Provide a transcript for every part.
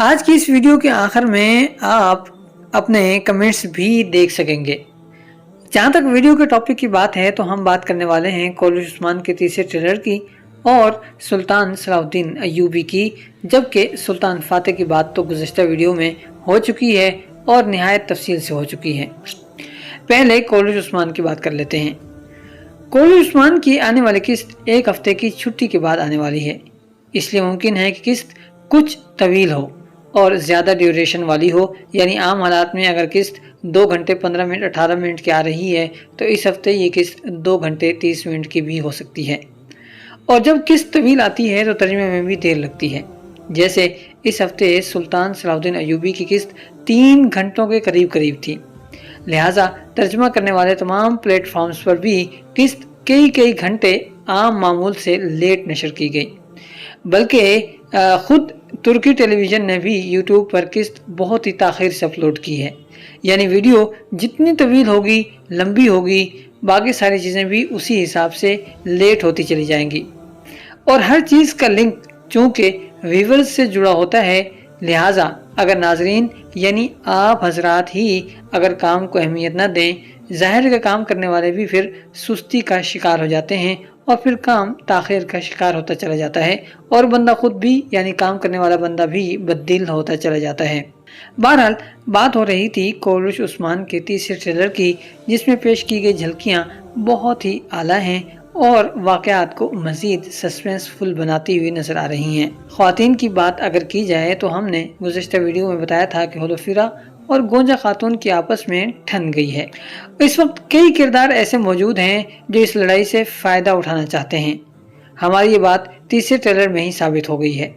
آج کی اس ویڈیو کے آخر میں آپ اپنے کمنٹس بھی دیکھ سکیں گے۔ جہاں تک ویڈیو کے ٹاپک کی بات ہے تو ہم بات کرنے والے ہیں کولش عثمان کے تیسرے ٹریلر کی اور سلطان صلاح الدین ایوبی کی، جبکہ سلطان فاتح کی بات تو گزشتہ ویڈیو میں ہو چکی ہے اور نہایت تفصیل سے ہو چکی ہے۔ پہلے کولش عثمان کی بات کر لیتے ہیں۔ کولش عثمان کی آنے والی قسط ایک ہفتے کی چھٹی کے بعد آنے والی ہے، اس لیے ممکن ہے کہ قسط کچھ طویل ہو اور زیادہ ڈیوریشن والی ہو، یعنی عام حالات میں اگر قسط 2 گھنٹے 15 منٹ 18 منٹ کی آ رہی ہے تو اس ہفتے یہ قسط 2 گھنٹے 30 منٹ کی بھی ہو سکتی ہے، اور جب قسط طویل آتی ہے تو ترجمے میں بھی دیر لگتی ہے، جیسے اس ہفتے سلطان صلاح الدین ایوبی کی قسط 3 گھنٹوں کے قریب تھی، لہٰذا ترجمہ کرنے والے تمام پلیٹ فارمز پر بھی قسط کئی گھنٹے عام معمول سے لیٹ نشر کی گئی، بلکہ خود ترکی ٹیلی ویژن نے بھی یوٹیوب پر قسط بہت ہی تاخیر سے اپلوڈ کی ہے، یعنی ویڈیو جتنی طویل ہوگی لمبی ہوگی باقی ساری چیزیں بھی اسی حساب سے لیٹ ہوتی چلی جائیں گی، اور ہر چیز کا لنک چونکہ ویورز سے جڑا ہوتا ہے، لہٰذا اگر ناظرین یعنی آپ حضرات ہی اگر کام کو اہمیت نہ دیں، ظاہر کا کام کرنے والے بھی پھر سستی کا شکار ہو جاتے ہیں اور پھر کام تاخیر کا شکار ہوتا چلا جاتا ہے، اور بندہ خود بھی یعنی کام کرنے والا بندہ بھی بددل ہوتا چلا جاتا ہے۔ بہرحال بات ہو رہی تھی کولش عثمان کے تیسرے ٹریلر کی، جس میں پیش کی گئی جھلکیاں بہت ہی اعلیٰ ہیں اور واقعات کو مزید سسپینس فل بناتی ہوئی نظر آ رہی ہیں۔ خواتین کی بات اگر کی جائے تو ہم نے گزشتہ ویڈیو میں بتایا تھا کہ ہولوفیرا اور گونجا خاتون کی آپس میں ٹھن گئی ہے۔ اس وقت کئی کردار ایسے موجود ہیں جو اس لڑائی سے فائدہ اٹھانا چاہتے ہیں، ہماری یہ بات تیسرے ٹریلر میں ہی ثابت ہو گئی ہے،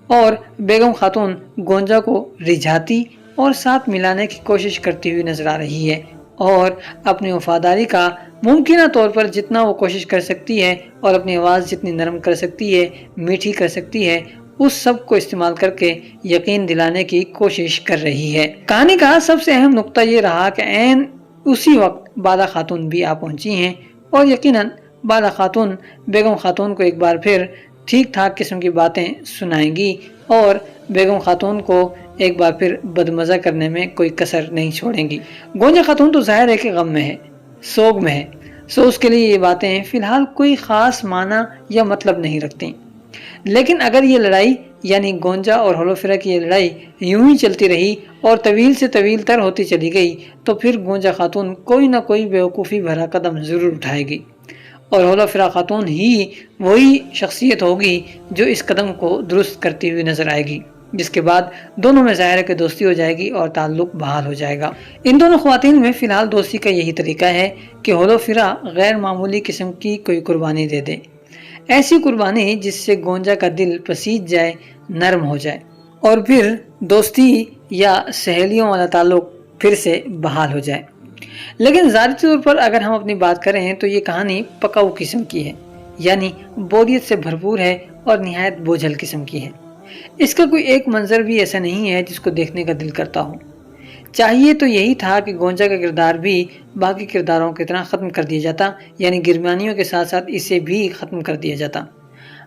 اور بیگم خاتون گونجا کو رجھاتی اور ساتھ ملانے کی کوشش کرتی ہوئی نظر آ رہی ہے، اور اپنی وفاداری کا ممکنہ طور پر جتنا وہ کوشش کر سکتی ہے اور اپنی آواز جتنی نرم کر سکتی ہے، میٹھی کر سکتی ہے، اس سب کو استعمال کر کے یقین دلانے کی کوشش کر رہی ہے۔ کہانی کا سب سے اہم نقطہ یہ رہا کہ عین اسی وقت بالا خاتون بھی آ پہنچی ہیں، اور یقیناً بالا خاتون بیگم خاتون کو ایک بار پھر ٹھیک ٹھاک قسم کی باتیں سنائیں گی اور بیگم خاتون کو ایک بار پھر بدمزہ کرنے میں کوئی کسر نہیں چھوڑیں گی۔ گونجا خاتون تو ظاہر ہے کہ غم میں ہے، سوگ میں ہے، سو اس کے لیے یہ باتیں فی الحال کوئی خاص معنی یا مطلب نہیں رکھتی، لیکن اگر یہ لڑائی یعنی گونجا اور ہولوفیرا کی یہ لڑائی یوں ہی چلتی رہی اور طویل سے طویل تر ہوتی چلی گئی تو پھر گونجا خاتون کوئی نہ کوئی بیوقوفی بھرا قدم ضرور اٹھائے گی، اور ہولوفیرا خاتون ہی وہی شخصیت ہوگی جو اس قدم کو درست کرتی ہوئی نظر آئے گی، جس کے بعد دونوں میں ظاہر ہے کہ دوستی ہو جائے گی اور تعلق بحال ہو جائے گا۔ ان دونوں خواتین میں فی الحال دوستی کا یہی طریقہ ہے کہ ہولوفیرا غیر معمولی قسم کی کوئی قربانی دے دے، ایسی قربانی جس سے گونجا کا دل پسیج جائے، نرم ہو جائے، اور پھر دوستی یا سہیلیوں والا تعلق پھر سے بحال ہو جائے۔ لیکن ذاتی طور پر اگر ہم اپنی بات کریں تو یہ کہانی پکاؤ قسم کی ہے، یعنی بوریت سے بھرپور ہے اور نہایت بوجھل قسم کی ہے۔ اس کا کوئی ایک منظر بھی ایسا نہیں ہے جس کو دیکھنے کا دل کرتا ہو۔ چاہیے تو یہی تھا کہ گونجا کا کردار بھی باقی کرداروں کی طرح ختم کر دیا جاتا، یعنی گرمیانیوں کے ساتھ ساتھ اسے بھی ختم کر دیا جاتا،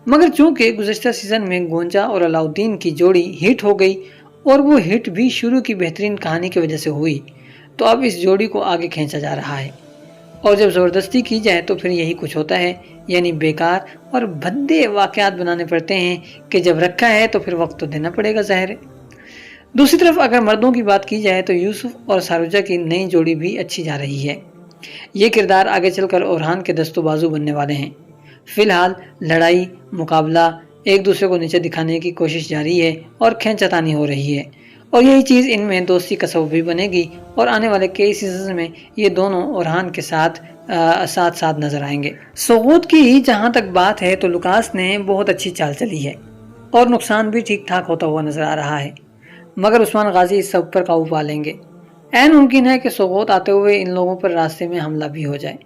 مگر چونکہ گزشتہ سیزن میں گونجا اور علاء الدین کی جوڑی ہٹ ہو گئی، اور وہ ہٹ بھی شروع کی بہترین کہانی کی وجہ سے ہوئی، تو اب اس جوڑی کو آگے کھینچا جا رہا ہے، اور جب زبردستی کی جائے تو پھر یہی کچھ ہوتا ہے، یعنی بیکار اور بھدے واقعات بنانے پڑتے ہیں کہ جب رکھا ہے تو پھر وقت تو دینا پڑے گا، ظاہر ہے۔ دوسری طرف اگر مردوں کی بات کی جائے تو یوسف اور ساروجہ کی نئی جوڑی بھی اچھی جا رہی ہے، یہ کردار آگے چل کر اورہان کے دست و بازو بننے والے ہیں۔ فی الحال لڑائی، مقابلہ، ایک دوسرے کو نیچے دکھانے کی کوشش جاری ہے اور کھینچا تانی ہو رہی ہے، اور یہی چیز ان میں دوستی کا سبب بھی بنے گی، اور آنے والے کئی سیزن میں یہ دونوں اورہان کے ساتھ ساتھ نظر آئیں گے۔ سقوط کی جہاں تک بات ہے تو لوکاس نے بہت اچھی چال چلی ہے اور نقصان بھی ٹھیک ٹھاک ہوتا ہوا نظر آ رہا ہے، مگر عثمان غازی اس سب پر قابو پا لیں گے۔ عین ممکن ہے کہ سقوط آتے ہوئے ان لوگوں پر راستے میں حملہ بھی ہو جائے،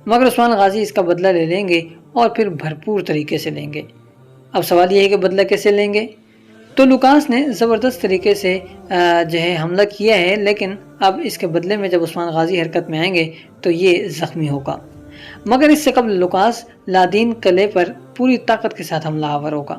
مگر عثمان غازی اس کا بدلہ لے لیں گے اور پھر بھرپور طریقے سے لیں گے۔ اب سوال یہ ہے کہ بدلہ کیسے لیں گے؟ تو لوکاس نے زبردست طریقے سے حملہ کیا ہے، لیکن اب اس کے بدلے میں جب عثمان غازی حرکت میں آئیں گے تو یہ زخمی ہوگا، مگر اس سے قبل لوکاس لادین قلعے پر پوری طاقت کے ساتھ حملہ آور ہوگا۔